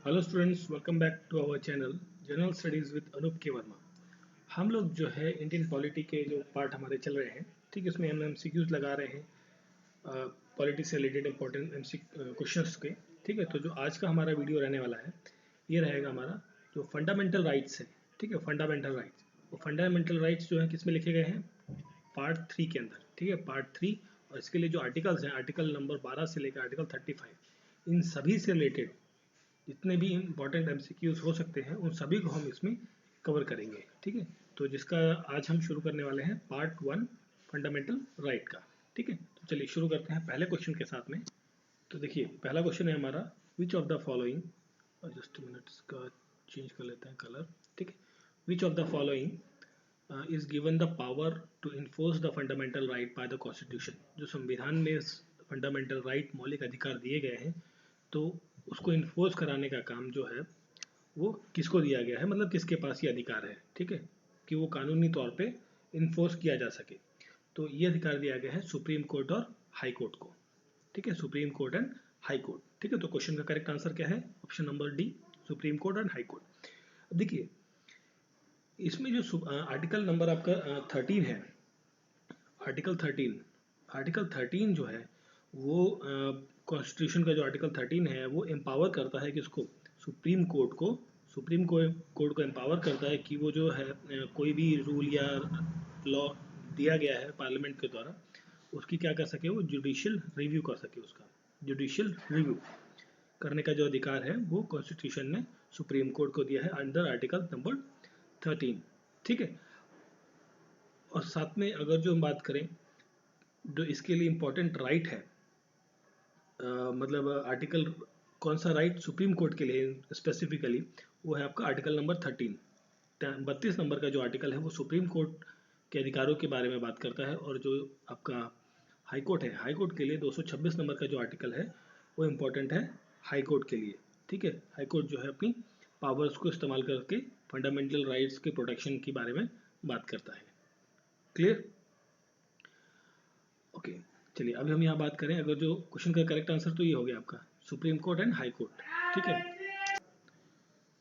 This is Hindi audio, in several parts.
Hello students, welcome back to our channel general studies with Anoop K Verma. हम लोग जो है इंडियन पॉलिटी के जो पार्ट हमारे चल रहे हैं, ठीक है, इसमें हम एमसीक्यूज लगा रहे हैं पॉलिटी से रिलेटेड इंपॉर्टेंट एमसी क्वेश्चंस के। ठीक है, तो जो आज का हमारा वीडियो रहने वाला है ये रहेगा हमारा जो फंडामेंटल राइट्स है। ठीक है, फंडामेंटल राइट्स, वो फंडामेंटल राइट्स जो है किस में लिखे गए हैं, पार्ट 3 के अंदर। ठीक है, पार्ट 3, और इसके लिए जो आर्टिकल्स हैं, आर्टिकल नंबर 12 से लेकर आर्टिकल 35, इन सभी से रिलेटेड जितने भी इंपॉर्टेंट एमसीक्यूज हो सकते हैं उन सभी को हम इसमें कवर करेंगे। ठीक है, तो जिसका आज हम शुरू करने वाले हैं पार्ट 1 फंडामेंटल राइट का। ठीक है, तो चलिए शुरू करते हैं पहले क्वेश्चन के साथ में। तो देखिए पहला क्वेश्चन है हमारा, विच ऑफ द फॉलोइंग, और जस्ट मिनट इसका चेंज कर लेते हैं कलर। ठीक है, which of the following is given the power to enforce the fundamental right by the constitution. जो संविधान में फंडामेंटल राइट मौलिक अधिकार दिए गए हैं, तो उसको इन्फोर्स कराने का काम जो है वो किसको दिया गया है, मतलब किसके पास ये अधिकार है। ठीक है, कि वो कानूनी तौर पे इन्फोर्स किया जा सके, तो ये अधिकार दिया गया है सुप्रीम कोर्ट और हाई कोर्ट को। ठीक है, supreme court and high court. ठीक है, तो क्वेश्चन का करेक्ट आंसर क्या है, option number D, supreme court and high court. देखिए इसमें जो आर्टिकल नंबर आपका 13 है, आर्टिकल 13 जो है वो कॉन्स्टिट्यूशन का जो आर्टिकल 13 है वो एम्पावर करता है किसको, सुप्रीम कोर्ट को। सुप्रीम कोर्ट को एम्पावर करता है कि वो जो है कोई भी रूल या लॉ दिया गया है पार्लियामेंट के द्वारा, उसकी क्या कर सके, वो जुडिशियल रिव्यू कर सके। उसका जुडिशियल रिव्यू करने का जो अधिकार है वो कॉन्स्टिट्यूशन ने सुप्रीम कोर्ट को दिया है अंडर आर्टिकल नंबर 13। ठीक है, और साथ में अगर जो हम बात करें जो इसके लिए इम्पोर्टेंट राइट है, मतलब आर्टिकल कौन सा राइट सुप्रीम कोर्ट के लिए स्पेसिफिकली, वो है आपका आर्टिकल नंबर 13। 32 नंबर का जो आर्टिकल है वो सुप्रीम कोर्ट के अधिकारों के बारे में बात करता है, और जो आपका हाई कोर्ट है, हाई कोर्ट के लिए 226 नंबर का जो आर्टिकल है वो इम्पोर्टेंट है हाई कोर्ट के लिए। ठीक है, हाई कोर्ट जो है अपनी पावर्स को इस्तेमाल करके फंडामेंटल राइट्स के प्रोटेक्शन के बारे में बात करता है। Clear, okay. चलिए अभी हम यहाँ बात करें, अगर जो क्वेश्चन का करेक्ट आंसर तो ये हो गया आपका supreme court and high court. ठीक है,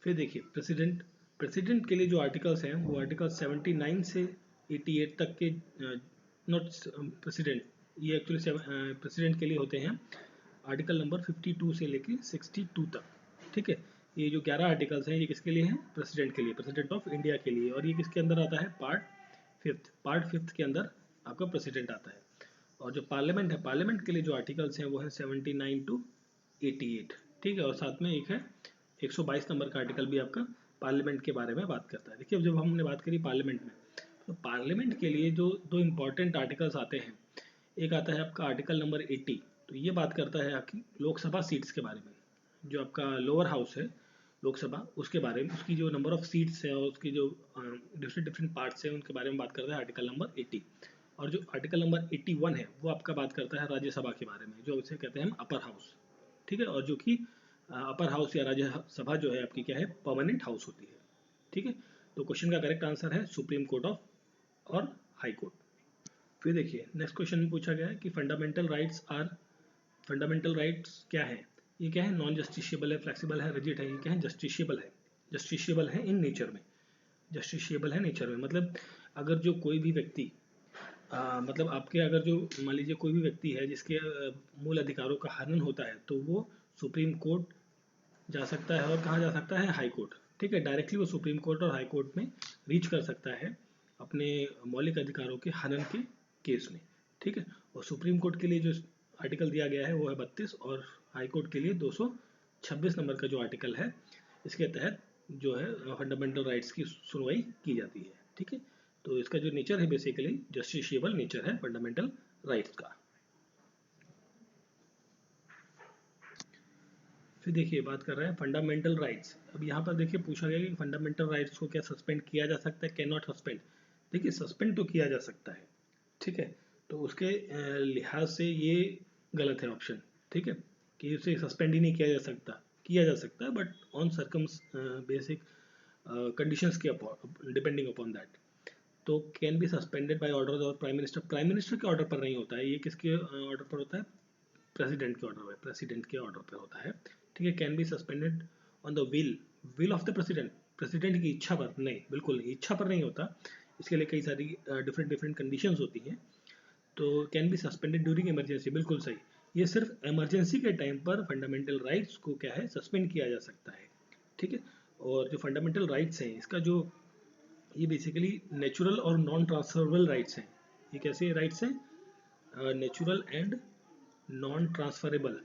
फिर देखिए प्रेसिडेंट, प्रेसिडेंट के लिए जो आर्टिकल्स हैं वो आर्टिकल 79 से 88 तक के, नॉट प्रेसिडेंट, ये एक्चुअली प्रेसिडेंट के लिए होते हैं आर्टिकल नंबर 52 से लेके 62 तक। ठीक है, ये जो 11 आर्टिकल्स हैं ये किसके लिए हैं, प्रेसिडेंट के लिए, प्रेसिडेंट ऑफ इंडिया के लिए। और ये किसके अंदर आता है, पार्ट 5 के अंदर आपका प्रेसिडेंट आता है। और जो पार्लियामेंट है, पार्लियामेंट के लिए जो आर्टिकल्स हैं वो है 79 टू 88। ठीक है, और साथ में एक है 122 नंबर का आर्टिकल भी आपका पार्लियामेंट के बारे में बात करता है। देखिए अब जब हमने बात करी पार्लियामेंट में, तो पार्लियामेंट के लिए जो दो इम्पॉर्टेंट आर्टिकल्स आते हैं, एक आता है आपका आर्टिकल नंबर 80, तो ये बात करता है आपकी लोकसभा सीट्स के बारे में। जो आपका लोअर हाउस है लोकसभा, उसके बारे में, उसकी जो नंबर ऑफ सीट्स है और उसकी जो डिफरेंट डिफरेंट पार्ट्स हैं उनके बारे में बात करता है आर्टिकल नंबर 80। और जो आर्टिकल नंबर 81 है वो आपका बात करता है राज्यसभा के बारे में, जो इसे कहते हैं हम अपर हाउस। ठीक है, और जो कि अपर हाउस या राज्यसभा जो है आपकी क्या है, परमानेंट हाउस होती है। ठीक है, तो क्वेश्चन का करेक्ट आंसर है सुप्रीम कोर्ट ऑफ और हाई कोर्ट। फिर देखिए नेक्स्ट क्वेश्चन में पूछा गया है कि फंडामेंटल राइट्स क्या है। ये क्या है, नॉन जस्टिशियबल है, फ्लेक्सिबल है, रिजिड है। ये क्या है, जस्टिशियबल है, जस्टिशियबल है इन नेचर में, जस्टिशियबल है नेचर में। मतलब अगर जो कोई भी व्यक्ति मतलब आपके अगर जो मान लीजिए कोई भी व्यक्ति है जिसके मूल अधिकारों का हनन होता है, तो वो सुप्रीम कोर्ट जा सकता है, और कहाँ जा सकता है, हाई कोर्ट। ठीक है, डायरेक्टली वो सुप्रीम कोर्ट और हाई कोर्ट में रीच कर सकता है अपने मौलिक अधिकारों के हनन के केस में। ठीक है, और सुप्रीम कोर्ट के लिए जो आर्टिकल दिया गया है वो है 32, और हाई कोर्ट के लिए 226 नंबर का जो आर्टिकल है, इसके तहत जो है फंडामेंटल राइट्स की सुनवाई की जाती है। ठीक है, तो इसका जो नेचर है बेसिकली जस्टिशियबल नेचर है फंडामेंटल राइट्स का। फिर देखिए बात कर रहे हैं फंडामेंटल राइट्स। अब यहाँ पर देखिए पूछा गया कि फंडामेंटल राइट्स को क्या सस्पेंड किया जा सकता है, कैन नॉट सस्पेंड। देखिए सस्पेंड तो किया जा सकता है, ठीक है, तो उसके लिहाज से ये गलत है ऑप्शन। ठीक है, कि उसे सस्पेंड ही नहीं किया जा सकता, किया जा सकता है but on circum basic conditions के डिपेंडिंग अपॉन दैट। तो can be suspended by order और प्राइम मिनिस्टर, प्राइम मिनिस्टर के ऑर्डर पर नहीं होता है ये, किसके ऑर्डर पर होता है, प्रेसिडेंट के ऑर्डर पे, प्रेसिडेंट के ऑर्डर पे होता है। ठीक है, can be suspended on the will of the president, president की इच्छा पर, नहीं बिल्कुल नहीं, इच्छा पर नहीं होता, इसके लिए कई सारी डिफरेंट कंडीशंस होती हैं। तो can be suspended during emergency, बिल्कुल सही, ये सिर्फ इमरजेंसी के टाइम पर फंडामेंटल राइट्स को क्या है, सस्पेंड किया जा सकता है। ठीक है, और जो फंडामेंटल राइट्स हैं इसका जो, ये बेसिकली नेचुरल और नॉन ट्रांसफरेबल राइट्स हैं। ये कैसे राइट्स हैं? Natural and non transferable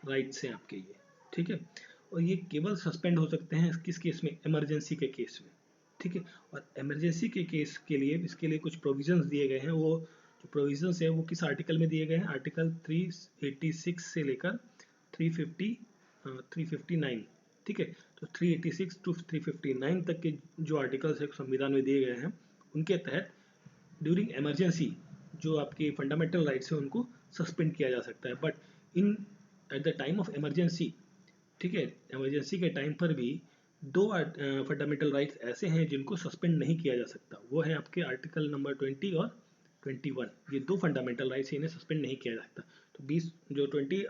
rights हैं आपके ये। ठीक है, और ये केवल सस्पेंड हो सकते हैं किस केस में? इमरजेंसी के केस में। ठीक है, और इमरजेंसी के केस के लिए इसके लिए कुछ प्रोविजंस दिए गए हैं। वो जो प्रोविजंस है वो किस आर्टिकल में दिए गए हैं? आर्टिकल 386 से लेकर 359। ठीक है, तो 386 टू 359 तक के जो आर्टिकल्स है संविधान में दिए गए हैं, उनके तहत ड्यूरिंग इमरजेंसी जो आपके फंडामेंटल राइट्स हैं उनको सस्पेंड किया जा सकता है। But in at the time of emergency, ठीक है, इमरजेंसी के टाइम पर भी दो फंडामेंटल राइट्स ऐसे हैं जिनको सस्पेंड नहीं किया जा सकता। वो है आपके आर्टिकल नंबर 20 और 21। ये दो फंडामेंटल राइट्स, इन्हें सस्पेंड नहीं किया जा सकता। तो 20 जो 20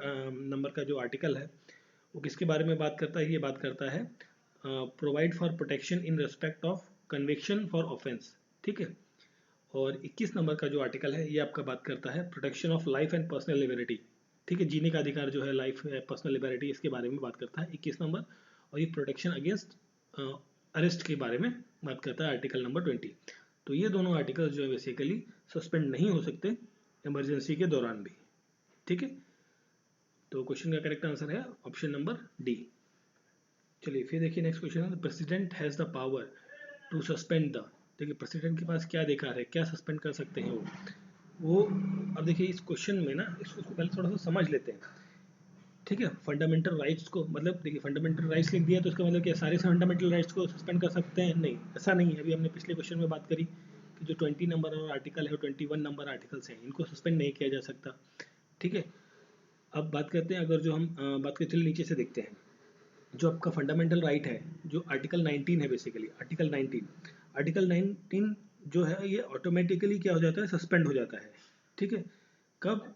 नंबर का जो आर्टिकल है वो किसके बारे में बात करता है? ये बात करता है provide for protection in respect of conviction for offence. ठीक है, और 21 नंबर का जो आर्टिकल है ये आपका बात करता है protection of life and personal liberty. ठीक है, जीने का अधिकार जो है, लाइफ है, पर्सनल लिबर्टी, इसके बारे में बात करता है 21 नंबर। और ये प्रोटेक्शन अगेंस्ट अरेस्ट के बारे में बात करता है आर्टिकल नंबर 20। तो ये दोनों आर्टिकल जो है बेसिकली सस्पेंड नहीं हो सकते इमरजेंसी के दौरान भी। ठीक है, तो क्वेश्चन का करेक्ट आंसर है ऑप्शन नंबर डी। चलिए फिर देखिए नेक्स्ट क्वेश्चन है, president has the power to suspend the. देखिए प्रेसिडेंट के पास क्या अधिकार है, क्या सस्पेंड कर सकते हैं वो। अब देखिए इस क्वेश्चन में ना, इसको पहले थोड़ा सा समझ लेते हैं। ठीक है, फंडामेंटल राइट्स को, मतलब देखिए फंडामेंटल राइट्स लिख दिया तो इसका मतलब क्या सारे फंडामेंटल राइट्स को सस्पेंड कर सकते हैं? नहीं, ऐसा नहीं है। अभी हमने पिछले क्वेश्चन में बात करी कि जो 20 नंबर और आर्टिकल है, 21 नंबर आर्टिकल्स हैं, इनको सस्पेंड नहीं किया जा सकता। ठीक है, अब बात करते हैं, अगर जो हम बात करते हैं नीचे से देखते हैं, जो आपका फंडामेंटल राइट है, जो आर्टिकल 19 है, बेसिकली आर्टिकल 19 जो है ये ऑटोमेटिकली क्या हो जाता है, सस्पेंड हो जाता है। ठीक है, कब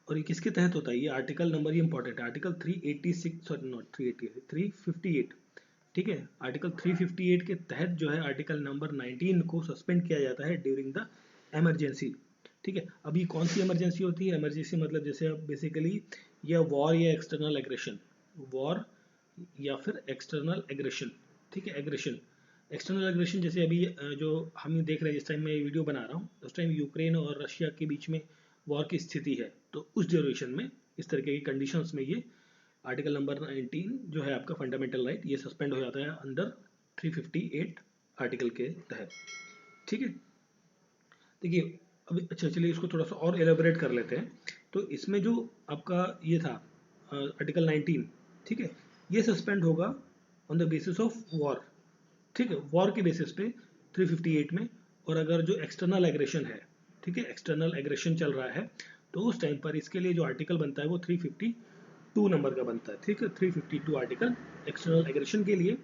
और ये किसके तहत होता है? ये आर्टिकल नंबर, ये इंपॉर्टेंट है, आर्टिकल 386, सॉरी नॉट 388, 358। ठीक है, आर्टिकल 358 के तहत जो है आर्टिकल नंबर 19 को सस्पेंड किया जाता है ड्यूरिंग द इमरजेंसी। ठीक है, अब ये कौन सी इमरजेंसी होती है? इमरजेंसी मतलब जैसे अब बेसिकली या वॉर या एक्सटर्नल एग्रेशन, वॉर या फिर एक्सटर्नल एग्रेशन। ठीक है, एग्रेशन, एक्सटर्नल एग्रेशन, जैसे अभी जो हम देख रहे हैं, जिस टाइम मैं वीडियो बना रहा हूँ उस टाइम यूक्रेन और रशिया के बीच में वॉर की स्थिति है, तो उस ड्यूरेशन में इस तरीके की कंडीशंस में ये आर्टिकल नंबर 19 जो है आपका फंडामेंटल राइट, ये सस्पेंड हो जाता है अंडर 358 आर्टिकल के तहत। ठीक है, देखिए अब अच्छा चलिए इसको थोड़ा सा और एलेबोरेट कर लेते हैं। तो इसमें जो आपका ये था आर्टिकल 19, ठीक है, ये सस्पेंड होगा on the basis of war. ठीक है, वॉर के बेसिस पे 358 में। और अगर जो एक्सटर्नल एग्रेशन है, ठीक है, एक्सटर्नल एग्रेशन चल रहा है, तो उस टाइम पर इसके लिए जो आर्टिकल बनता है वो 352 नंबर का बनता है। ठीक है, 352 आर्टिकल एक्सटर्नल एग्रेशन के लिए,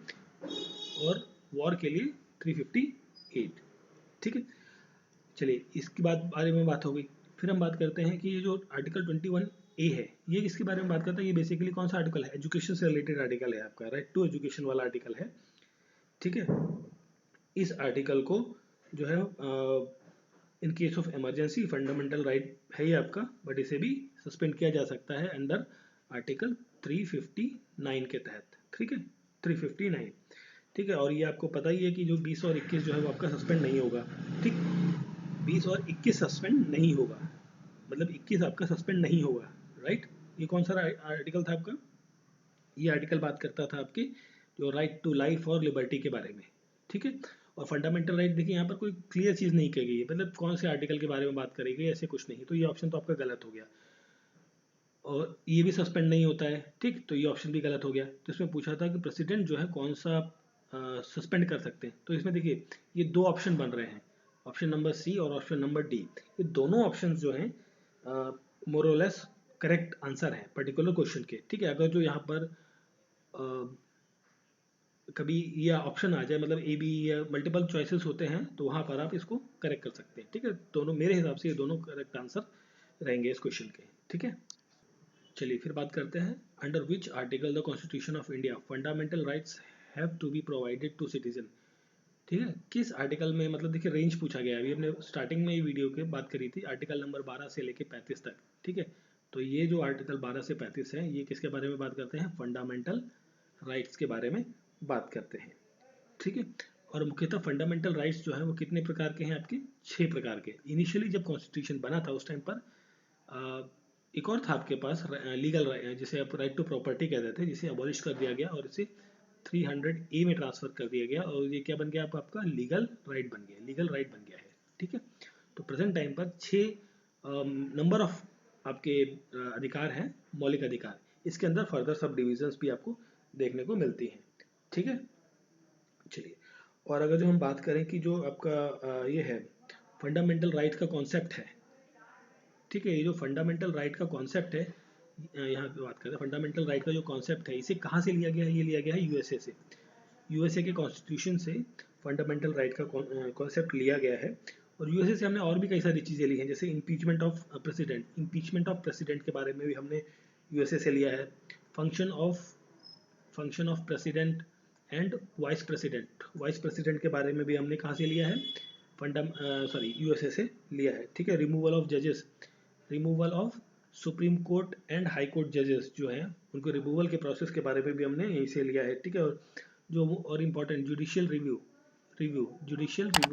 और वॉर के लिए 358। ठीक है, चलिए इसके बाद बारे में बात हो गई। फिर हम बात करते हैं कि ये जो आर्टिकल 21A है, ये किसके बारे में बात करता है? ये बेसिकली कौन सा आर्टिकल है? एजुकेशन से रिलेटेड आर्टिकल है आपका, राइट टू एजुकेशन वाला आर्टिकल है। ठीक है, इस आर्टिकल को जो है in case of emergency fundamental right है ये आपका, बट इसे भी सस्पेंड किया जा सकता है अंडर आर्टिकल 359 के तहत। ठीक है, 359। ठीक है, और ये आपको पता ही है कि जो 20 और 21 जो है वो आपका सस्पेंड नहीं होगा। ठीक, 20 और 21 सस्पेंड नहीं होगा, मतलब 21 आपका सस्पेंड नहीं होगा, राइट। ये कौन सा आर्टिकल था आपका? ये आर्टिकल बात करता था आपके जो राइट टू लाइफ और लिबर्टी के बारे में। ठीक है, और फंडामेंटल राइट देखिए यहाँ पर कोई क्लियर चीज़ नहीं कही गई है, मतलब कौन से आर्टिकल के बारे में बात करेगी, ऐसे कुछ नहीं, तो ये ऑप्शन तो आपका गलत हो गया। और ये भी सस्पेंड नहीं होता है, ठीक, तो ये ऑप्शन भी गलत हो गया। तो इसमें पूछा था कि प्रेसिडेंट जो है कौन सा सस्पेंड कर सकते हैं, तो इसमें देखिए ये दो ऑप्शन बन रहे हैं, ऑप्शन नंबर सी और ऑप्शन नंबर डी। ये दोनों ऑप्शन जो हैं मोरलेस करेक्ट आंसर है पर्टिकुलर क्वेश्चन के। ठीक है, अगर जो यहाँ पर कभी ये ऑप्शन आ जाए, मतलब ए बी या मल्टीपल चॉइसेस होते हैं, तो वहाँ पर आप इसको करेक्ट कर सकते हैं। ठीक है, दोनों मेरे हिसाब से ये दोनों करेक्ट आंसर रहेंगे इस क्वेश्चन के। ठीक है, चलिए फिर बात करते हैं, under which article the constitution of India fundamental rights have to be provided to citizen. ठीक है, किस आर्टिकल में, मतलब देखिए रेंज पूछा गया है। अभी हमने स्टार्टिंग में ही वीडियो के बात करी थी आर्टिकल नंबर 12 से लेके 35 तक। ठीक है, तो ये जो आर्टिकल 12 से 35 है ये किसके बारे में बात करते हैं, फंडामेंटल राइट्स के बारे में बात करते हैं। ठीक है, और मुख्यतः फंडामेंटल राइट्स जो है वो कितने प्रकार के हैं आपके, 6 प्रकार के। इनिशियली जब कॉन्स्टिट्यूशन बना था उस टाइम पर एक और था आपके पास लीगल, जिसे आप राइट टू प्रॉपर्टी कहते थे, जिसे अबॉलिश कर दिया गया और इसे 300A में ट्रांसफर कर दिया गया और ये क्या बन गया, आपका लीगल राइट बन गया, लीगल राइट बन गया है। ठीक है, तो प्रेजेंट टाइम पर 6 नंबर ऑफ आपके अधिकार हैं, मौलिक अधिकार। इसके अंदर फर्दर सब डिविजन्स भी आपको देखने को मिलती हैं। ठीक है, चलिए, और अगर जो हम बात करें कि जो आपका ये है फंडामेंटल राइट का कॉन्सेप्ट है। ठीक है, ये जो फंडामेंटल राइट का कॉन्सेप्ट है, यहाँ पे बात करें फंडामेंटल राइट का जो कॉन्सेप्ट है, इसे कहाँ से लिया गया है, ये लिया गया है यूएसए से। यूएसए के कॉन्स्टिट्यूशन से फंडामेंटल राइट का कॉन्सेप्ट लिया गया है। और यूएसए से हमने और भी कई सारी चीज़ें ली हैं, जैसे impeachment of president, impeachment of president के बारे में भी हमने यूएसए से लिया है। Function of president and vice president के बारे में भी हमने कहाँ से लिया है, यूएसए से लिया है। ठीक है, removal of supreme court and high court जजेस जो हैं उनको रिमूवल के प्रोसेस के बारे में भी हमने यहीं से लिया है। ठीक है, और इम्पोर्टेंट जुडिशियल रिव्यू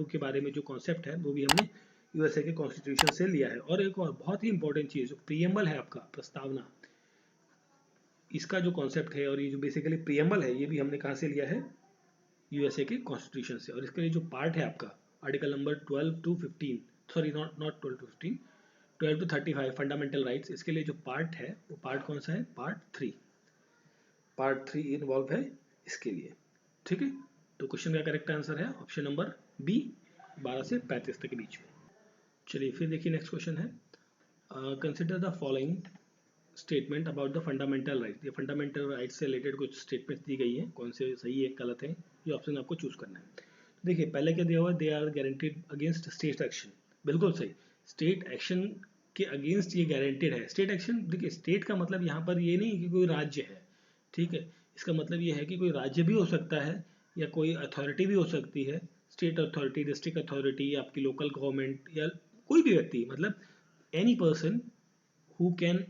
के बारे में जो कॉन्सेप्ट है वो भी हमने यूएसए के कॉन्स्टिट्यूशन से लिया है। और एक और बहुत ही इंपॉर्टेंट चीज़, जो प्रियम्बल है आपका, प्रस्तावना, इसका जो कॉन्सेप्ट है और ये जो बेसिकली प्रियम्बल है, ये भी हमने कहाँ से लिया है, यूएसए के कॉन्स्टिट्यूशन से। और इसका ये जो पार्ट है आपका article number 12 to 15, sorry not 12 to 15, 12 to 35 fundamental rights, इसके लिए जो पार्ट है वो पार्ट कौन सा है, पार्ट 3 इन्वॉल्व है इसके लिए। ठीक है, तो क्वेश्चन का करेक्ट आंसर है ऑप्शन नंबर बी, 12 से 35 तक के बीच में। चलिए फिर देखिए नेक्स्ट क्वेश्चन है, consider the following statement about the fundamental right. ये फंडामेंटल राइट से रिलेटेड कुछ स्टेटमेंट्स दी गई हैं, कौन से सही है गलत है, ये ऑप्शन आपको चूज करना है। तो देखिए पहले क्या दिया हुआ है, they are guaranteed against state action, बिल्कुल सही, स्टेट एक्शन के अगेंस्ट ये गारंटेड है। स्टेट एक्शन, देखिए स्टेट का मतलब यहाँ पर ये नहीं कि कोई राज्य है। ठीक है, इसका मतलब ये है कि कोई राज्य भी हो सकता है या कोई अथॉरिटी भी हो सकती है, स्टेट अथॉरिटी, डिस्ट्रिक्ट अथॉरिटी, आपकी लोकल गवर्नमेंट, या कोई भी व्यक्ति, मतलब एनी पर्सन हु कैन,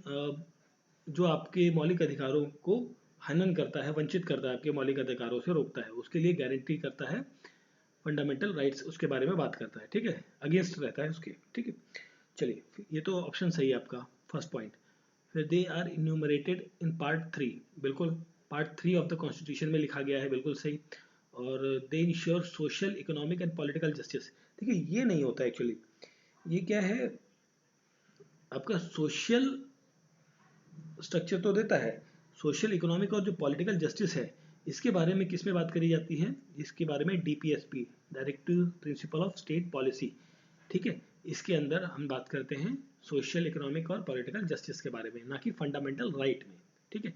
जो आपके मौलिक अधिकारों को हनन करता है, वंचित करता है, आपके मौलिक अधिकारों से रोकता है, उसके लिए गारंटी करता है फंडामेंटल राइट्स, उसके बारे में बात करता है। ठीक है, अगेंस्ट रहता है उसके। ठीक है, चलिए ये तो ऑप्शन सही है आपका, फर्स्ट पॉइंट। फिर they are enumerated in part 3, बिल्कुल पार्ट 3 ऑफ द कॉन्स्टिट्यूशन में लिखा गया है, बिल्कुल सही। और दे ensure social, economic and political justice. देखिए ये नहीं होता एक्चुअली, ये क्या है आपका, सोशल स्ट्रक्चर तो देता है, सोशल, इकोनॉमिक और जो पॉलिटिकल जस्टिस है, इसके बारे में किस में बात करी जाती है, इसके बारे में DPSP, directive principle of state policy. ठीक है, इसके अंदर हम बात करते हैं सोशल, इकोनॉमिक और पॉलिटिकल जस्टिस के बारे में, ना कि फंडामेंटल राइट में। ठीक है,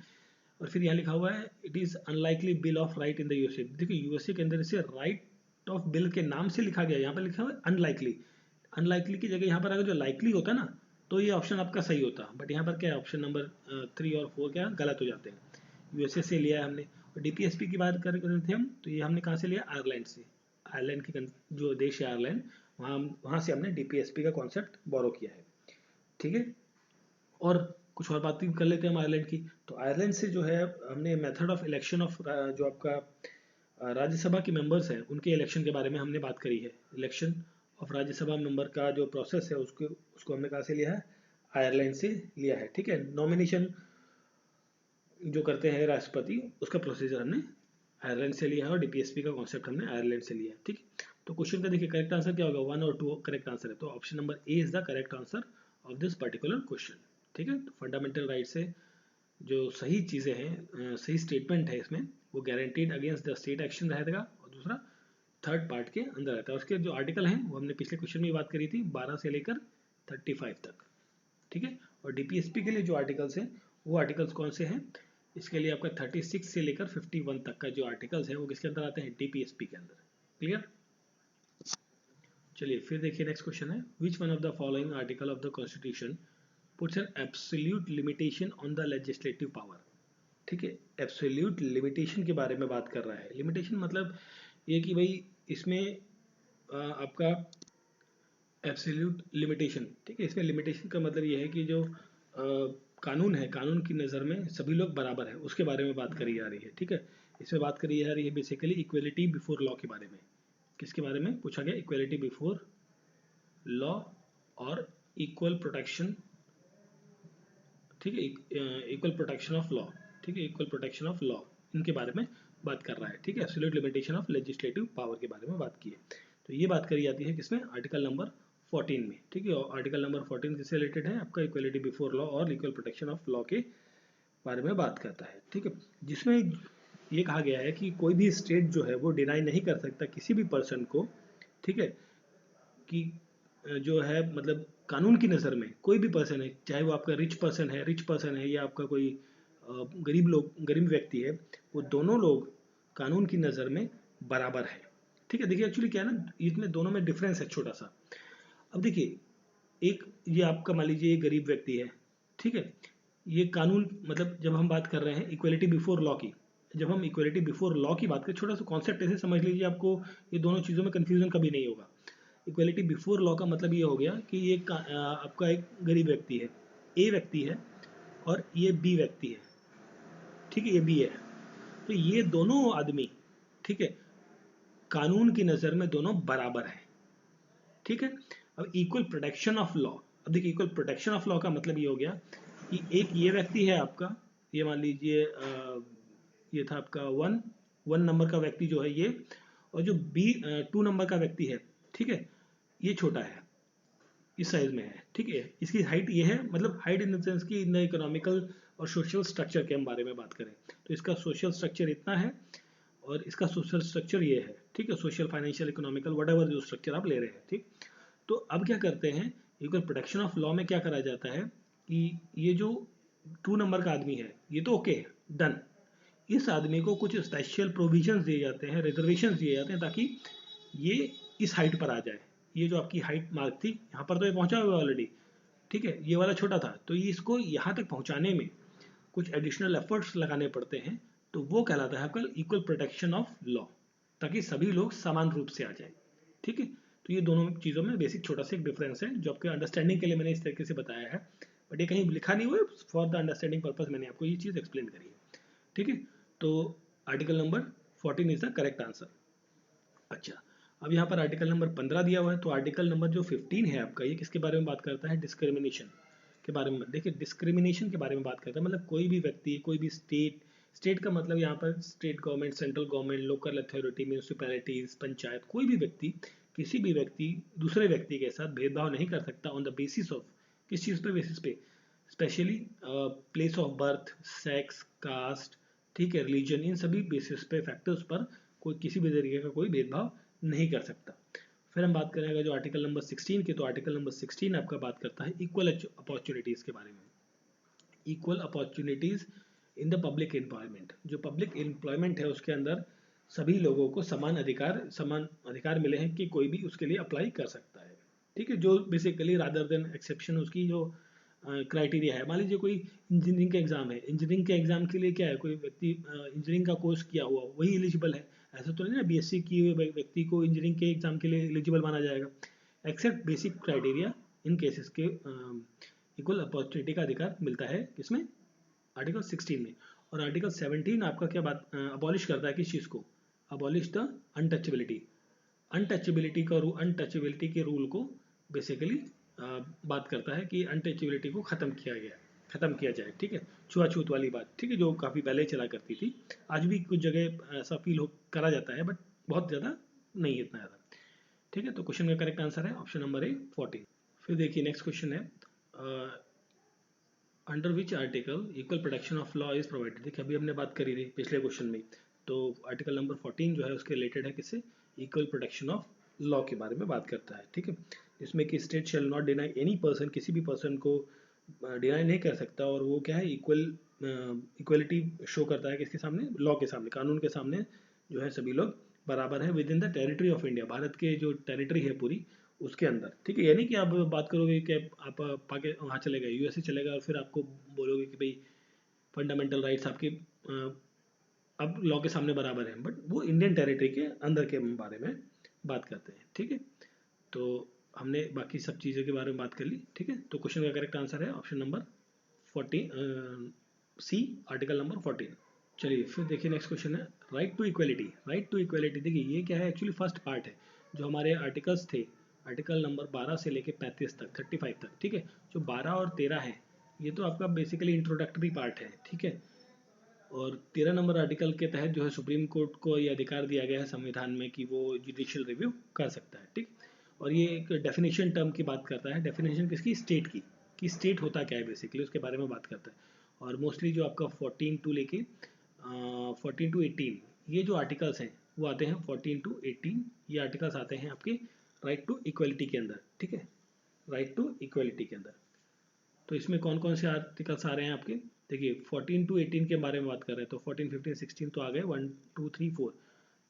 और फिर यहाँ लिखा हुआ है it is unlikely bill of right in the USA. देखिए यूएसए के अंदर इसे राइट ऑफ बिल के नाम से लिखा गया, यहाँ पर लिखा हुआ है अनलाइकली। अनलाइकली की जगह यहाँ पर अगर जो लाइकली होता ना, तो ये ऑप्शन आपका सही होता, बट यहाँ पर क्या है, ऑप्शन नंबर 3 और 4 क्या गलत हो जाते हैं। यूएसए से लिया है हमने। और डीपीएसपी की बात कर रहे थे हम, तो ये हमने कहाँ से लिया, आयरलैंड से। आयरलैंड की जो देश है आयरलैंड, वहाँ से हमने डीपीएसपी का कॉन्सेप्ट बोरो किया है। ठीक है, और कुछ और बात कर लेते हैं हम आयरलैंड की। तो आयरलैंड से जो है हमने मेथड ऑफ इलेक्शन ऑफ, जो आपका राज्यसभा के मेंबर्स हैं उनके इलेक्शन के बारे में हमने बात करी है। इलेक्शन ऑफ राज्यसभा मेंबर का जो प्रोसेस है उसको हमने कहाँ से लिया है, आयरलैंड से लिया है। ठीक है, नॉमिनेशन जो करते हैं राष्ट्रपति, उसका प्रोसीजर हमने आयरलैंड से लिया है और डीपीएसपी का कॉन्सेप्ट हमने आयरलैंड से लिया है। ठीक है, तो क्वेश्चन का देखिए करेक्ट आंसर क्या होगा, 1 और 2 करेक्ट आंसर है, तो option number A is the correct answer of this particular question. ठीक है, तो फंडामेंटल राइट से जो सही चीज़ें हैं, सही स्टेटमेंट है इसमें, वो guaranteed against the state action रहेगा, और दूसरा थर्ड पार्ट के अंदर रहता है। उसके जो आर्टिकल हैं वो हमने पिछले क्वेश्चन में बात करी थी, 12 से लेकर 35 तक। ठीक है, और डीपीएसपी के लिए जो आर्टिकल्स हैं वो आर्टिकल्स कौन से हैं, इसके लिए आपका 36 से लेकर 51 तक का जो आर्टिकल्स हैं वो किसके अंदर आते हैं, डीपीएसपी के अंदर। क्लियर, चलिए फिर देखिए नेक्स्ट क्वेश्चन है, which one of the following article of the constitution puts an absolute limitation on the legislative power. ठीक है, एब्सोल्यूट लिमिटेशन के बारे में बात कर रहा है। लिमिटेशन मतलब ये कि भाई इसमें आपका एब्सोल्यूट लिमिटेशन, ठीक है, इसमें लिमिटेशन का मतलब ये है कि जो कानून है, कानून की नज़र में सभी लोग बराबर है, उसके बारे में बात करी जा रही है। ठीक है, इसमें बात करी जा रही है बेसिकली इक्वलिटी बिफोर लॉ के बारे में। किसके बारे में पूछा गया? इक्वलिटी बिफोर लॉ और इक्वल प्रोटेक्शन। ठीक है, इक्वल प्रोटेक्शन ऑफ लॉ। ठीक है, इक्वल प्रोटेक्शन ऑफ लॉ, इनके बारे में बात कर रहा है। ठीक है, absolute limitation of legislative power के बारे में बात की है। तो ये बात करी जाती है किसमें? आर्टिकल नंबर 14 में। ठीक है, और आर्टिकल नंबर 14 किससे रिलेटेड है? आपका इक्वलिटी बिफोर लॉ और इक्वल प्रोटेक्शन ऑफ लॉ के बारे में बात करता है। ठीक है, जिसमें ये कहा गया है कि कोई भी स्टेट जो है वो डिनाई नहीं कर सकता किसी भी पर्सन को, ठीक है, कि जो है मतलब कानून की नज़र में कोई भी पर्सन है, चाहे वो आपका रिच पर्सन है या आपका कोई गरीब व्यक्ति है, वो दोनों लोग कानून की नज़र में बराबर है। ठीक है, देखिए एक्चुअली क्या है ना, इसमें दोनों में डिफरेंस है छोटा सा। अब देखिए, एक ये आपका मान लीजिए एक गरीब व्यक्ति है, ठीक है, ये कानून मतलब जब हम बात कर रहे हैं इक्वलिटी बिफोर लॉ की, जब हम इक्वलिटी बिफोर लॉ की बात करें, छोटा सा कॉन्सेप्ट ऐसे समझ लीजिए, आपको ये दोनों चीज़ों में कन्फ्यूजन कभी नहीं होगा। इक्वलिटी बिफोर लॉ का मतलब ये हो गया कि ये आपका एक गरीब व्यक्ति है, ए व्यक्ति है, और ये बी व्यक्ति है। ठीक है, ये बी है, तो ये दोनों आदमी, ठीक है, कानून की नज़र में दोनों बराबर हैं। ठीक है, अब इक्वल प्रोटेक्शन ऑफ लॉ, अब देखिए इक्वल प्रोटेक्शन ऑफ लॉ का मतलब ये हो गया कि एक ये व्यक्ति है आपका, ये मान लीजिए ये था आपका वन नंबर का व्यक्ति जो है ये, और जो बी 2 नंबर का व्यक्ति है, ठीक है, ये छोटा है, इस साइज में है। ठीक है, इसकी हाइट ये है, मतलब हाइट इन द सेंस कि इन द इकोनॉमिकल और सोशल स्ट्रक्चर के हम बारे में बात करें तो इसका सोशल स्ट्रक्चर इतना है और इसका सोशल स्ट्रक्चर ये है। ठीक है, सोशल फाइनेंशियल इकोनॉमिकल वट जो स्ट्रक्चर आप ले रहे हैं। ठीक, तो अब क्या करते हैं, इक्वल प्रोटेक्शन ऑफ लॉ में क्या करा जाता है कि ये जो 2 नंबर का आदमी है ये तो ओके है, डन, इस आदमी को कुछ स्पेशल प्रोविजंस दिए जाते हैं, रिजर्वेशन दिए जाते हैं, ताकि ये इस हाइट पर आ जाए। ये जो आपकी हाइट मार्क थी, यहाँ पर तो ये पहुंचा हुआ ऑलरेडी, ठीक है, ये वाला छोटा था, तो ये इसको यहाँ तक पहुंचाने में कुछ एडिशनल एफर्ट्स लगाने पड़ते हैं, तो वो कहलाता है आपका इक्वल प्रोटेक्शन ऑफ लॉ, ताकि सभी लोग समान रूप से आ जाए। ठीक है, तो ये दोनों चीज़ों में बेसिक छोटा सा एक डिफरेंस है जो आपके अंडरस्टैंडिंग के लिए मैंने इस तरीके से बताया है, बट ये कहीं लिखा नहीं हुआ है, फॉर द अंडरस्टैंडिंग पर्पज मैंने आपको ये चीज़ एक्सप्लेन करी है। ठीक है, तो article number 14 is the correct answer. अच्छा, अब यहाँ पर आर्टिकल नंबर 15 दिया हुआ है, तो आर्टिकल नंबर जो 15 है आपका, ये किसके बारे में बात करता है? डिस्क्रिमिनेशन के बारे में। देखिए, डिस्क्रिमिनेशन के बारे में बात करता है, मतलब कोई भी व्यक्ति, कोई भी स्टेट का मतलब यहाँ पर state government, central government, local authority, municipalities, panchayat, कोई भी व्यक्ति किसी भी व्यक्ति दूसरे व्यक्ति के साथ भेदभाव नहीं कर सकता ऑन द बेसिस ऑफ, किस चीज़ पे बेसिस पे? Specially place of birth, sex, caste, ठीक है, रिलीजन, इन सभी बेसिस पे, फैक्टर्स पर कोई किसी भी तरीके का कोई भेदभाव नहीं कर सकता। फिर हम बात करेंगे जो आर्टिकल नंबर 16 की, तो आर्टिकल नंबर 16 आपका बात करता है इक्वल अपॉर्चुनिटीज़ के बारे में। Equal opportunities in the public employment, जो पब्लिक एम्प्लॉयमेंट है उसके अंदर सभी लोगों को समान अधिकार मिले हैं कि कोई भी उसके लिए अप्लाई कर सकता है। ठीक है, जो बेसिकली रादर देन एक्सेप्शन उसकी जो क्राइटेरिया है। मान लीजिए कोई इंजीनियरिंग का एग्जाम है, इंजीनियरिंग के एग्जाम के लिए क्या है, कोई व्यक्ति इंजीनियरिंग का कोर्स किया हुआ वही एलिजिबल है, ऐसा तो नहीं ना बीएससी किए हुए व्यक्ति को इंजीनियरिंग के एग्जाम के लिए एलिजिबल माना जाएगा, एक्सेप्ट बेसिक क्राइटेरिया, इन केसेस के इक्वल अपॉर्चुनिटी का अधिकार मिलता है किसमें? आर्टिकल 16 में। और आर्टिकल 17 आपका क्या बात अबॉलिश करता है, किस चीज़ को? अबॉलिश द अनटचेबिलिटी, अनटचेबिलिटी के रूल को बेसिकली बात करता है कि अनटचेबिलिटी को ख़त्म किया जाए। ठीक है, छुआछूत वाली बात, ठीक है, जो काफ़ी पहले चला करती थी, आज भी कुछ जगह ऐसा फील करा जाता है, बट बहुत ज़्यादा नहीं, इतना ज़्यादा। ठीक है, तो क्वेश्चन का करेक्ट आंसर है ऑप्शन नंबर ए 14। फिर देखिए नेक्स्ट क्वेश्चन है, under which article equal protection of law is provided. देखिए अभी हमने बात करी थी पिछले क्वेश्चन में, तो आर्टिकल नंबर 14 जो है उसके रिलेटेड है किससे? इक्वल प्रोटेक्शन ऑफ लॉ के बारे में बात करता है। ठीक है, इसमें कि state shall not deny any person, किसी भी पर्सन को डिनाई नहीं कर सकता, और वो क्या है, इक्वलिटी शो करता है किसके सामने? लॉ के सामने, कानून के सामने जो है सभी लोग बराबर है with in the territory of India. Bharat के जो टेरिटरी है पूरी, उसके अंदर, ठीक है। यानी कि आप बात करोगे कि आप वहाँ चले गए, यूएसए चले गए और फिर आपको बोलोगे कि भाई फंडामेंटल राइट्स आपके अब लॉ के सामने बराबर हैं, बट वो इंडियन टेरिटरी के अंदर के बारे में बात करते हैं, ठीक है। तो हमने बाकी सब चीज़ों के बारे में बात कर ली, ठीक है। तो क्वेश्चन का करेक्ट आंसर है option number 14 C, article number 14। चलिए फिर देखिए नेक्स्ट क्वेश्चन है right to equality. Right to equality देखिए ये क्या है, एक्चुअली फर्स्ट पार्ट है। जो हमारे आर्टिकल्स थे, आर्टिकल नंबर 12 से लेके 35 तक, 35 तक, ठीक है। जो 12 और 13 है ये तो आपका बेसिकली इंट्रोडक्टरी पार्ट है, ठीक है। और 13 नंबर आर्टिकल के तहत जो है सुप्रीम कोर्ट को ये अधिकार दिया गया है संविधान में कि वो जुडिशियल रिव्यू कर सकता है, ठीक। और ये एक डेफिनेशन टर्म की बात करता है, डेफिनेशन किसकी, स्टेट की, कि स्टेट होता क्या है बेसिकली, उसके बारे में बात करता है। और मोस्टली जो आपका 14 टू लेके 14 टू 18 ये जो आर्टिकल्स हैं वो आते हैं 14 टू 18, ये आर्टिकल्स आते हैं आपके राइट टू इक्वलिटी के अंदर, ठीक है, राइट टू इक्वलिटी के अंदर। तो इसमें कौन कौन से आर्टिकल्स आ रहे हैं आपके, देखिए 14 टू 18 के बारे में बात कर रहे हैं, तो 14, 15, 16 तो आ गए, 1, 2, 3, 4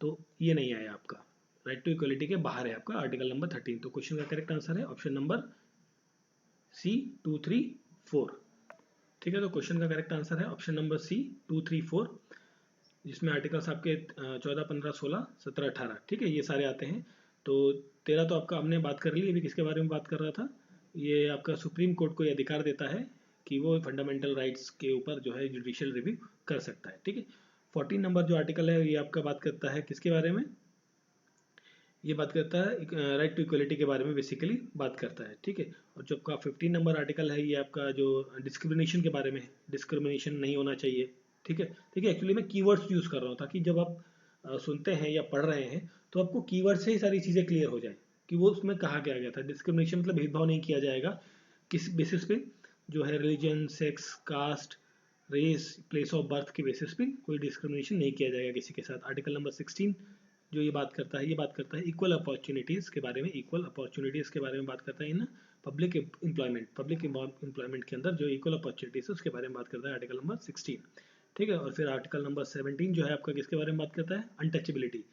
तो ये नहीं आया आपका, राइट टू इक्वलिटी के बाहर है आपका आर्टिकल नंबर 13। तो क्वेश्चन का करेक्ट आंसर है ऑप्शन नंबर सी 2, 3, 4, ठीक है। तो क्वेश्चन का करेक्ट आंसर है ऑप्शन नंबर सी 2, 3, 4, जिसमें आर्टिकल्स आपके 14, 15, 16, 17, 18, ठीक है, ये सारे आते हैं। तो 13 तो आपका हमने बात कर ली, अभी किसके बारे में बात कर रहा था, ये आपका सुप्रीम कोर्ट को ये अधिकार देता है कि वो फंडामेंटल राइट्स के ऊपर जो है जुडिशियल रिव्यू कर सकता है, ठीक है। 14 नंबर जो आर्टिकल है ये आपका बात करता है किसके बारे में, ये बात करता है राइट टू इक्वलिटी के बारे में बेसिकली बात करता है, ठीक है। और जो आपका 15 नंबर आर्टिकल है ये आपका जो डिस्क्रिमिनेशन के बारे में है, डिस्क्रिमिनेशन नहीं होना चाहिए, ठीक है। ठीक है, एक्चुअली मैं कीवर्ड्स यूज़ कर रहा हूँ ताकि जब आप सुनते हैं या पढ़ रहे हैं तो आपको कीवर्ड से ही सारी चीज़ें क्लियर हो जाए कि वो उसमें कहा क्या गया था। डिस्क्रिमिनेशन मतलब भेदभाव नहीं किया जाएगा किस बेसिस पे, जो है religion, sex, caste, race, place of birth के बेसिस पे कोई डिस्क्रिमिनेशन नहीं किया जाएगा किसी के साथ। आर्टिकल नंबर 16 जो ये बात करता है, ये बात करता है इक्वल अपॉर्चुनिटीज़ के बारे में, इक्वल अपॉर्चुनिटीज़ के बारे में बात करता है in public employment, public employment के अंदर जो इक्वल अपॉर्चुनिटीज़ है उसके बारे में बात करता है आर्टिकल नंबर 16, ठीक है। और फिर आर्टिकल नंबर 17 जो है आपका किसके बारे में बात करता है, अनटचेबिलिटी,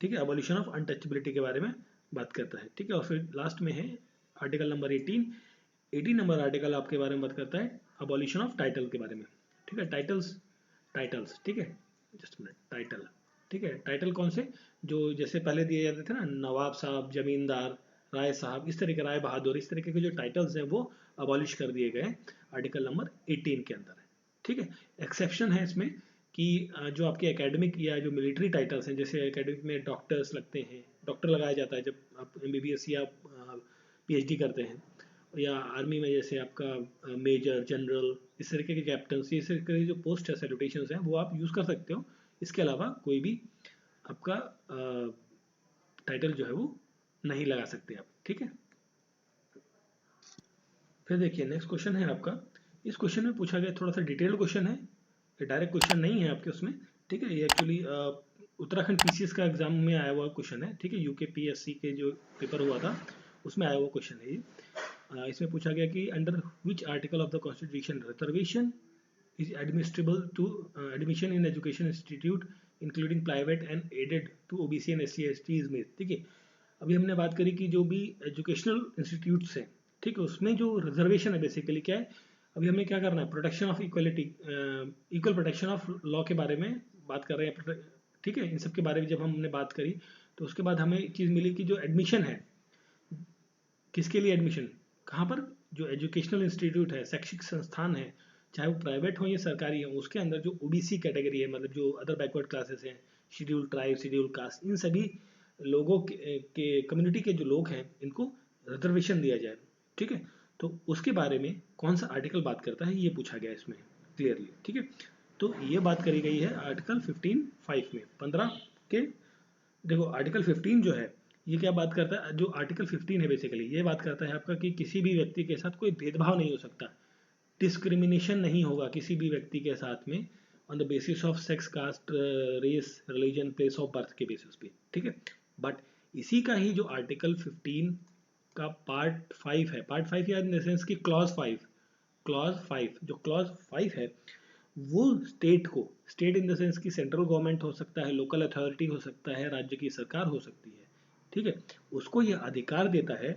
ठीक है, अबॉलिशन ऑफ अनटचेबिलिटी के बारे में बात करता है, ठीक है। और फिर लास्ट में है आर्टिकल नंबर 18 नंबर आर्टिकल आपके बारे में बात करता है अबॉलिशन ऑफ टाइटल के बारे में, ठीक है। टाइटल्स, टाइटल्स, ठीक है, जस्ट मिनट, टाइटल, ठीक है। टाइटल कौन से, जो जैसे पहले दिए जाते थे ना, नवाब साहब, जमींदार, राय साहब, इस तरह के, राय बहादुर, इस तरीके के जो टाइटल्स हैं वो अबॉलिश कर दिए गए आर्टिकल नंबर 18 के अंदर है, ठीक है। एक्सेप्शन है इसमें कि जो आपके एकेडमिक या जो मिलिट्री टाइटल्स हैं, जैसे एकेडमिक में डॉक्टर्स लगते हैं, डॉक्टर लगाया जाता है जब आप एमबीबीएस या पीएचडी करते हैं, या आर्मी में जैसे आपका मेजर, जनरल, इस तरीके के कैप्टन, इस तरीके के जो पोस्ट है, सैल्यूटेशंस हैं, वो आप यूज़ कर सकते हो। इसके अलावा कोई भी आपका टाइटल जो है वो नहीं लगा सकते आप, ठीक है। फिर देखिए नेक्स्ट क्वेश्चन है आपका, इस क्वेश्चन में पूछा गया थोड़ा सा डिटेल्ड क्वेश्चन है, ये डायरेक्ट क्वेश्चन नहीं है आपके उसमें, ठीक है। ये एक्चुअली उत्तराखंड पीसीएस का एग्जाम में आया हुआ क्वेश्चन है, ठीक है, यूके पीएससी के जो पेपर हुआ था उसमें आया हुआ क्वेश्चन है ये। इसमें पूछा गया कि under which article of the constitution reservation is admissible to admission in education institute including private and aided to OBC and SC ST is made, ठीक है। अभी हमने बात करी कि जो भी एजुकेशनल इंस्टीट्यूट्स हैं, ठीक है, उसमें जो रिजर्वेशन है बेसिकली क्या है, अभी हमें क्या करना है, protection of equality, equal protection of law के बारे में बात कर रहे हैं, ठीक है। इन सब के बारे में जब हमने बात करी तो उसके बाद हमें एक चीज़ मिली कि जो एडमिशन है, किसके लिए एडमिशन, कहाँ पर, जो एजुकेशनल इंस्टीट्यूट है, शैक्षिक संस्थान है, चाहे वो प्राइवेट हो या सरकारी हो, उसके अंदर जो ओबीसी कैटेगरी है, मतलब जो अदर बैकवर्ड क्लासेस हैं, शेड्यूल ट्राइब, शेड्यूल कास्ट, इन सभी लोगों के कम्युनिटी के जो लोग हैं इनको रिजर्वेशन दिया जाए, ठीक है। तो उसके बारे में कौन सा आर्टिकल बात करता है ये पूछा गया इसमें क्लियरली, ठीक है। तो ये बात करी गई है आर्टिकल 15(5) में, 15 के, देखो आर्टिकल 15 जो है ये क्या बात करता है, जो आर्टिकल 15 है बेसिकली ये बात करता है आपका कि किसी भी व्यक्ति के साथ कोई भेदभाव नहीं हो सकता, डिस्क्रिमिनेशन नहीं होगा किसी भी व्यक्ति के साथ में on the basis of sex, caste, race, religion, place of birth के बेसिस पे, ठीक है। बट इसी का ही जो आर्टिकल 15 का पार्ट 5 है, पार्ट 5 या इन द सेंस की क्लॉज 5, क्लॉज 5, जो क्लॉज 5 है वो स्टेट को, स्टेट इन द सेंस की सेंट्रल गवर्नमेंट हो सकता है, लोकल अथॉरिटी हो सकता है, राज्य की सरकार हो सकती है, ठीक है, उसको ये अधिकार देता है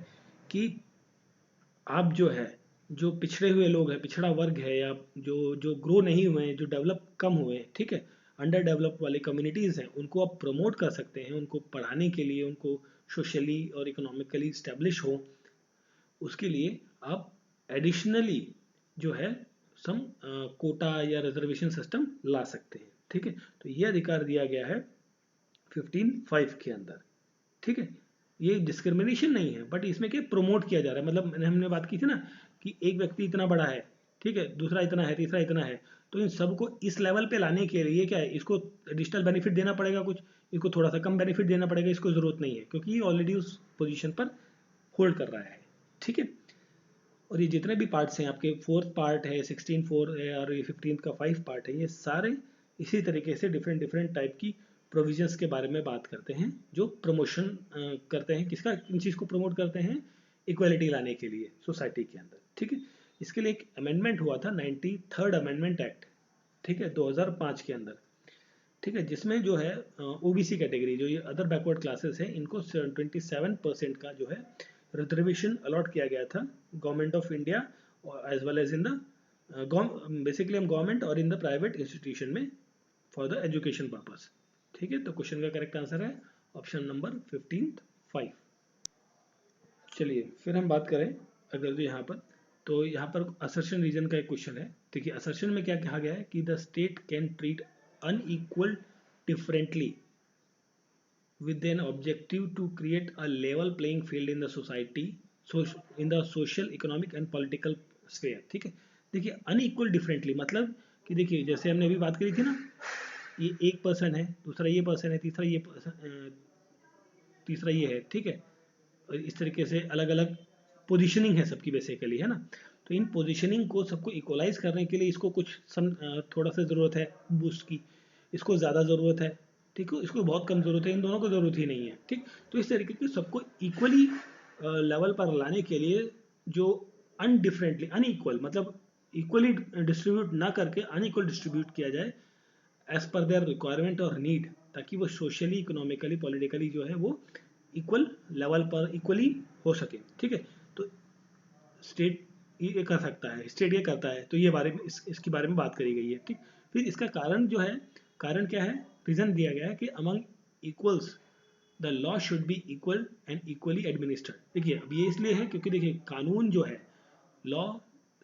कि आप जो है, जो पिछड़े हुए लोग हैं, पिछड़ा वर्ग है, या जो जो ग्रो नहीं हुए हैं, जो डेवलप कम हुए हैं, ठीक है, अंडर डेवलप वाले कम्युनिटीज़ हैं, उनको आप प्रमोट कर सकते हैं, उनको पढ़ाने के लिए, उनको सोशली और इकोनॉमिकली स्टैब्लिश हो, उसके लिए आप एडिशनली जो है सम कोटा या रिजर्वेशन सिस्टम ला सकते हैं, ठीक है। तो ये अधिकार दिया गया है 15(5) के अंदर, ठीक है। ये डिस्क्रिमिनेशन नहीं है, बट इसमें क्या प्रमोट किया जा रहा है, मतलब हमने बात की थी ना कि एक व्यक्ति इतना बड़ा है, ठीक है, दूसरा इतना है, तीसरा इतना है, तो इन सबको इस लेवल पे लाने के लिए क्या है, इसको एडिशनल बेनिफिट देना पड़ेगा कुछ, इसको थोड़ा सा कम बेनिफिट देना पड़ेगा, इसको जरूरत नहीं है क्योंकि ये ऑलरेडी उस पोजीशन पर होल्ड कर रहा है, ठीक है। और ये जितने भी पार्ट्स हैं आपके, 4th पार्ट है, 16 4 है, और ये 15 का 5 पार्ट है, ये सारे इसी तरीके से डिफरेंट डिफरेंट टाइप की प्रोविजंस के बारे में बात करते हैं, जो प्रमोशन करते हैं, किसका, किन चीज़ को प्रमोट करते हैं, इक्वलिटी लाने के लिए सोसाइटी के अंदर, ठीक है। इसके लिए एक अमेंडमेंट हुआ था 93rd अमेंडमेंट एक्ट, ठीक है, 2005 के अंदर, ठीक है, जिसमें जो है ओबीसी कैटेगरी, जो ये अदर बैकवर्ड क्लासेस है, इनको 27% का जो है रिजर्वेशन अलॉट किया गया था government of India, as well as in the basically हम गवर्नमेंट और इन द प्राइवेट इंस्टीट्यूशन में फॉर द एजुकेशन पर्पस, ठीक है। तो क्वेश्चन का करेक्ट आंसर है ऑप्शन नंबर 15(5). चलिए फिर हम बात करें अगर जो यहाँ पर, तो यहाँ पर असर्शन रीजन का एक क्वेश्चन है। देखिए असर्शन में क्या कहा गया है कि the state can treat unequal differently with an objective to create a level playing field in the society, so in the social economic and political sphere, ठीक है। देखिए अनइक्वल डिफरेंटली मतलब कि देखिए जैसे हमने अभी बात करी थी ना, ये एक पर्सन है, दूसरा ये पर्सन है, तीसरा ये है, ठीक है, और इस तरीके से अलग अलग पोजीशनिंग है सबकी बेसिकली, है ना। तो इन पोजीशनिंग को सबको इक्वलाइज करने के लिए इसको कुछ थोड़ा सा ज़रूरत है बूस्ट की, इसको ज़्यादा ज़रूरत है, ठीक है, इसको बहुत कम ज़रूरत है, इन दोनों को ज़रूरत ही नहीं है, ठीक। तो इस तरीके के सबको इक्वली लेवल पर लाने के लिए जो अनडिफरेंटली अनइक्वल मतलब इक्वली डिस्ट्रीब्यूट ना करके अनइक्वल डिस्ट्रीब्यूट किया जाए एज पर देयर रिक्वायरमेंट और नीड, ताकि वो सोशली इकोनॉमिकली पॉलिटिकली जो है वो इक्वल लेवल पर इक्वली हो सके, ठीक है। तो स्टेट ये कर सकता है, स्टेट ये करता है, तो ये बारे में इसके बारे में बात करी गई है, ठीक। फिर इसका कारण जो है, कारण क्या है, रीजन दिया गया है कि among equals the law should be equal and equally administered. देखिए अब ये इसलिए है क्योंकि देखिए कानून जो है, लॉ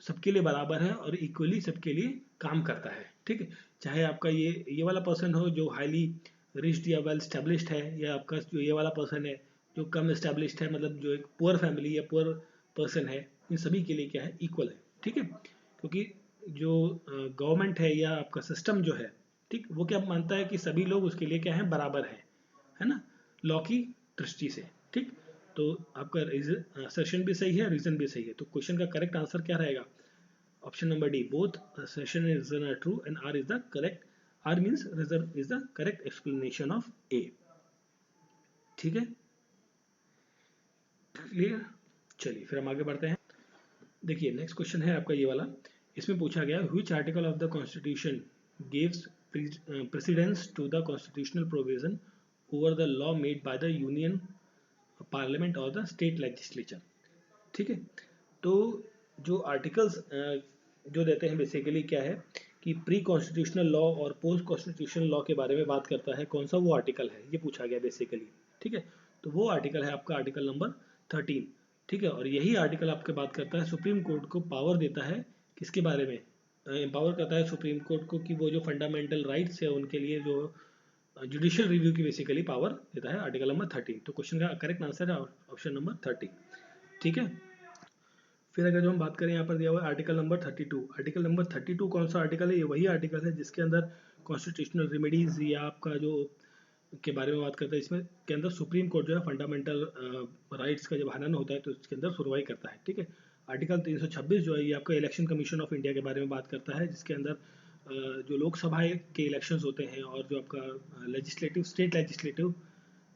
सबके लिए बराबर है और इक्वली सबके लिए काम करता है, ठीक है। चाहे आपका ये वाला पर्सन हो जो हाईली रिच्ड या वेल स्टैब्लिश्ड है, या आपका जो ये वाला पर्सन है जो कम एस्टेब्लिश्ड है, मतलब जो एक पुअर फैमिली या पुअर पर्सन है, इन सभी के लिए क्या है, इक्वल है, ठीक है। क्योंकि जो गवर्नमेंट है या आपका सिस्टम जो है, ठीक, वो क्या मानता है कि सभी लोग उसके लिए क्या है, बराबर है ना, लॉ की दृष्टि से, ठीक। तो आपका सेशन भी सही है, रीजन भी सही है, तो क्वेश्चन का करेक्ट आंसर क्या रहेगा, option number D, both assertion and reason are true and R is the correct, R means reason is the correct explanation of A, ठीक है, क्लियर। चलिए फिर हम आगे बढ़ते हैं। देखिए नेक्स्ट क्वेश्चन है आपका ये वाला, इसमें पूछा गया which article of the constitution gives precedence to the constitutional provision over the law made by the union parliament और द स्टेट लेजिस्लेचर, ठीक है। तो जो आर्टिकल्स जो देते हैं बेसिकली क्या है कि प्री कॉन्स्टिट्यूशनल लॉ और पोस्ट कॉन्स्टिट्यूशनल लॉ के बारे में बात करता है, कौन सा वो आर्टिकल है, ये पूछा गया बेसिकली, ठीक है। तो वो आर्टिकल है आपका आर्टिकल नंबर 13, ठीक है। और यही आर्टिकल आपके बात करता है, सुप्रीम कोर्ट को पावर देता है किसके बारे में, एम्पावर करता है सुप्रीम कोर्ट को कि वो जो फंडामेंटल राइट्स है उनके लिए जो जुडिशियल रिव्यू की बेसिकली पावर देता है, आर्टिकल नंबर 13। तो क्वेश्चन का करेक्ट आंसर है ऑप्शन नंबर 13, ठीक है। फिर अगर जो हम बात करें यहाँ पर दिया हुआ है आर्टिकल नंबर 32, आर्टिकल नंबर 32 कौन सा आर्टिकल है, ये वही आर्टिकल है जिसके अंदर कॉन्स्टिट्यूशनल रेमेडीज या आपका जो के बारे में बात करता है, इसमें के अंदर सुप्रीम कोर्ट जो है फंडामेंटल राइट्स का जब हनन होता है तो इसके अंदर सुनवाई करता है, ठीक है। आर्टिकल 326 जो है ये आपका इलेक्शन कमीशन ऑफ इंडिया के बारे में बात करता है, जिसके अंदर जो लोकसभा के इलेक्शंस होते हैं और जो आपका लेजिस्लेटिव स्टेट लेजिस्लेटिव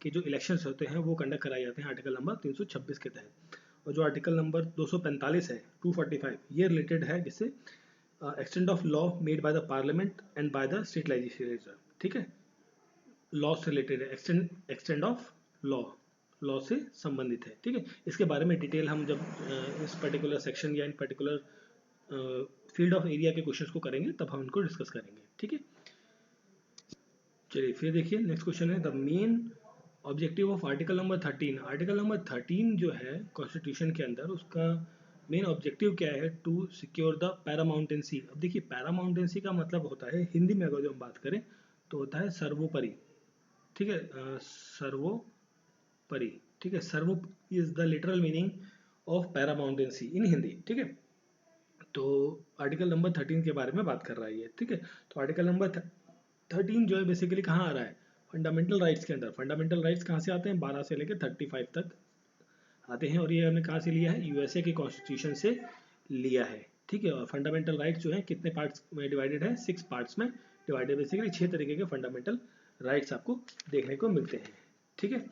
के जो इलेक्शंस होते हैं वो कंडक्ट कराए जाते हैं आर्टिकल नंबर 326 के तहत। और जो आर्टिकल नंबर 245 है 245, ये रिलेटेड है जिससे extend of law made by the parliament and by the state legislature, ठीक है, लॉ से रिलेटेड है, एक्सटेंड ऑफ लॉ लॉ से संबंधित है। ठीक है, इसके बारे में डिटेल हम जब इस पर्टिकुलर सेक्शन या इन पर्टिकुलर फील्ड ऑफ एरिया के क्वेश्चंस को करेंगे तब हम उनको डिस्कस करेंगे। ठीक है, चलिए फिर देखिए नेक्स्ट क्वेश्चन है the main objective of article number 13। Article number 13 जो है कॉन्स्टिट्यूशन के अंदर, उसका मेन ऑब्जेक्टिव क्या है? To secure the paramountcy. अब देखिए पैरामाउंटेंसी का मतलब होता है, हिंदी में अगर जो हम बात करें तो होता है सर्वोपरि। ठीक है, सर्वोपरि। ठीक है, सर्वो is the literal meaning of paramountcy in Hindi. ठीक है, तो आर्टिकल नंबर 13 के बारे में बात कर रहा है ये। ठीक है, तो आर्टिकल नंबर 13 जो है बेसिकली कहाँ आ रहा है? फंडामेंटल राइट्स के अंदर। फंडामेंटल राइट्स कहाँ से आते हैं? 12 से लेकर 35 तक आते हैं, और ये हमने कहाँ से लिया है? यूएसए के कॉन्स्टिट्यूशन से लिया है। ठीक है, और फंडामेंटल राइट्स जो है कितने पार्ट्स में डिवाइडेड है? 6 पार्ट्स में डिवाइडेड। बेसिकली 6 तरीके के फंडामेंटल राइट्स आपको देखने को मिलते हैं। ठीक है,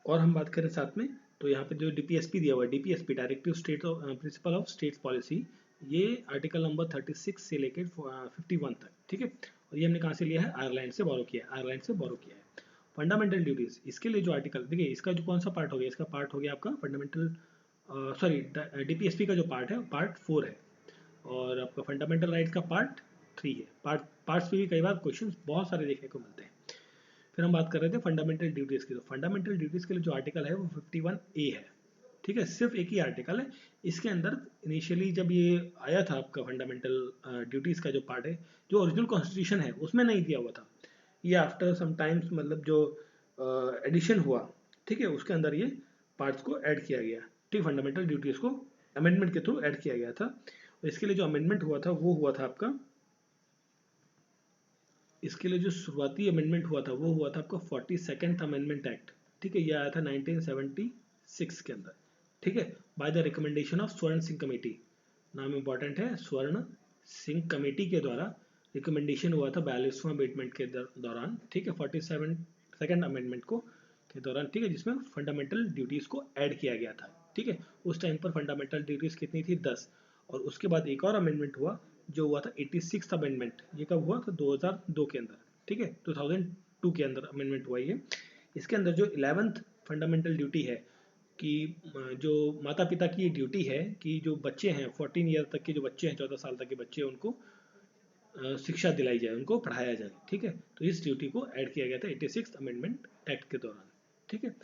और हम बात करें साथ में तो यहाँ पे जो डीपीएसपी दिया हुआ है, DPSP directive state principle of state policy, ये आर्टिकल नंबर 36 से लेकर 51 तक। ठीक है, और ये हमने कहाँ से लिया है? आयरलैंड से बोरो किया है, आयरलैंड से बोरो किया है। फंडामेंटल ड्यूटीज, इसके लिए जो आर्टिकल देखिए, इसका जो कौन सा पार्ट हो गया? इसका पार्ट हो गया आपका फंडामेंटल सॉरी डीपीएसपी का जो पार्ट है पार्ट 4 है, और आपका फंडामेंटल राइट्स का पार्ट 3 है। पार्ट्स पे भी कई बार क्वेश्चन बहुत सारे देखने को मिलते हैं। फिर हम बात कर रहे थे फंडामेंटल ड्यूटीज की। तो फंडामेंटल ड्यूटीज के लिए जो आर्टिकल है वो 51A है। ठीक है, सिर्फ एक ही आर्टिकल है। इसके अंदर इनिशियली जब ये आया था आपका फंडामेंटल ड्यूटीज का जो पार्ट है, जो ओरिजिनल कॉन्स्टिट्यूशन है उसमें नहीं दिया हुआ था, ये आफ्टर सम टाइम्स मतलब जो एडिशन हुआ, ठीक है, उसके अंदर ये पार्ट्स को ऐड किया गया। ठीक, फंडामेंटल ड्यूटीज को अमेंडमेंट के थ्रू ऐड किया गया था। और इसके लिए जो अमेंडमेंट हुआ था वो हुआ था आपका, इसके लिए जो शुरुआती अमेंडमेंट हुआ था वो हुआ था आपका 42nd अमेंडमेंट एक्ट। ठीक है, ये आया था 1976 के अंदर। ठीक है, बाय द रिकमेंडेशन ऑफ स्वर्ण सिंह कमेटी। नाम इंपॉर्टेंट है, स्वर्ण सिंह कमेटी के द्वारा रिकमेंडेशन हुआ था 42वां अमेंडमेंट के दौरान। ठीक है, 42nd अमेंडमेंट को के दौरान। ठीक है, जिसमें फंडामेंटल ड्यूटीज को ऐड किया गया था। ठीक है, उस टाइम पर फंडामेंटल ड्यूटीज कितनी थी? 10। और उसके बाद एक और अमेंडमेंट हुआ जो हुआ था 86th अमेंडमेंट। ये कब हुआ था? 2002 के अंदर। ठीक है, 2002 के अंदर अमेंडमेंट हुआ ये। इसके अंदर जो 11th फंडामेंटल ड्यूटी है कि जो माता पिता की ड्यूटी है कि जो बच्चे हैं 14 ईयर तक के जो बच्चे हैं, 14 साल तक के बच्चे, उनको शिक्षा दिलाई जाए, उनको पढ़ाया जाए। ठीक है, तो इस ड्यूटी को ऐड किया गया था 86th अमेंडमेंट एक्ट के दौरान। ठीक है,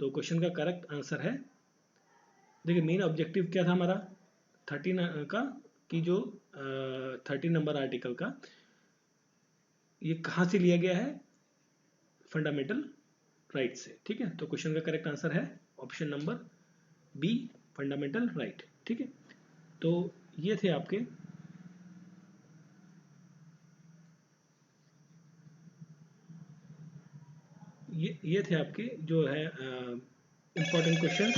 तो क्वेश्चन का करेक्ट आंसर है, देखिए मेन ऑब्जेक्टिव क्या था हमारा 13 का, कि जो 13 नंबर आर्टिकल का ये कहाँ से लिया गया है? फंडामेंटल राइट से। ठीक है, तो क्वेश्चन का करेक्ट आंसर है option number B, fundamental right. ठीक है, तो ये थे आपके ये थे आपके जो है इंपॉर्टेंट क्वेश्चंस।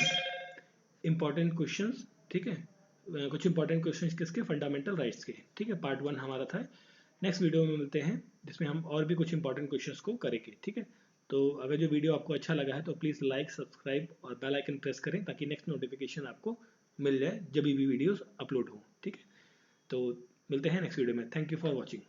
ठीक है, कुछ इंपॉर्टेंट क्वेश्चंस किसके? फंडामेंटल राइट्स के। ठीक है, पार्ट 1 हमारा था। नेक्स्ट वीडियो में मिलते हैं जिसमें हम और भी कुछ इंपॉर्टेंट क्वेश्चंस को करेंगे। ठीक है, तो अगर जो वीडियो आपको अच्छा लगा है तो प्लीज़ लाइक, सब्सक्राइब और बेल आइकन प्रेस करें ताकि नेक्स्ट नोटिफिकेशन आपको मिल जाए जब भी वीडियोस अपलोड हो। ठीक है, तो मिलते हैं नेक्स्ट वीडियो में। Thank you for watching.